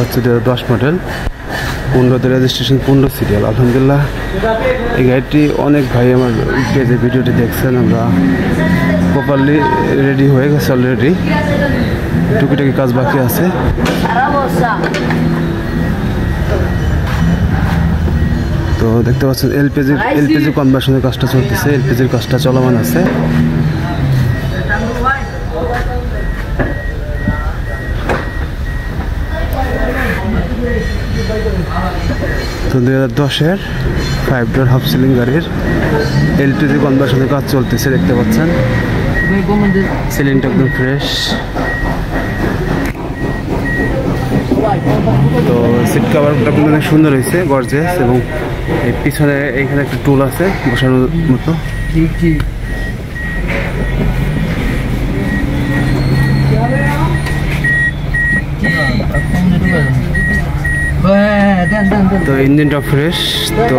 হচ্ছে 2010 model, 15তে registration, 15 serial. আলহামদুলিল্লাহ এই গাড়িটি অনেক ভাই আমার পেজে ভিডিওটি দেখছেন। আমরা প্রপারলি রেডি হয়ে গেছে অলরেডি, টুকিটাকি কাজ বাকি আছে। তো দেখতে পাচ্ছেন এলপিজি কনভার্সনের কাজটা চলতেছে, এলপিজির কাজটা চলমান আছে। তো 2010-এর 5 ডোর হাফ সিলিং গাড়ির এলপিজি কনভার্সনের কাজ চলতেছে, দেখতে পাচ্ছেন। সিলিংটা একদম ফ্রেশ। তো সিট কাভারটা কিন্তু অনেক সুন্দর হয়েছে, গর্জিয়াস। এবং এই পিছনে এইখানে একটা টুল আছে বসানোর মতো। তো ইঞ্জিনটা ফ্রেশ। তো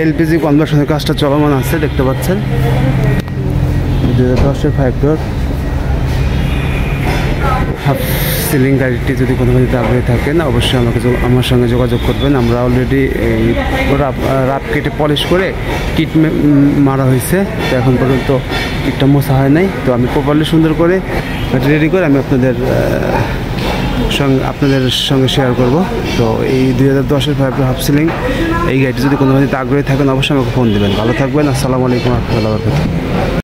এলপিজি কনভার্সনের কাজটা চলমান আছে, দেখতে পাচ্ছেন। 2010-এর 5 ডোর হাফ সিলিং গাড়িটি যদি কোনো কিছুতে আগ্রহী থাকেন অবশ্যই আমার সঙ্গে যোগাযোগ করবেন। আমরা অলরেডি এই রাপ কেটে পলিশ করে কিট মারা হয়েছে, তো এখন পর্যন্ত কিটটা মোছা হয় নাই। তো আমি প্রপারলি সুন্দর করে রেডি করে আমি আপনাদের সঙ্গে শেয়ার করব। তো এই 2010-এর 5 ডোর হাফ সিলিং এই গাড়িটি যদি কোনো কিছুতে আগ্রহী থাকেন অবশ্যই আমাকে ফোন দেবেন। ভালো থাকবেন। আসসালামু আলাইকুম ওয়া রাহমাতুল্লাহি ওয়া বারাকাতুহু।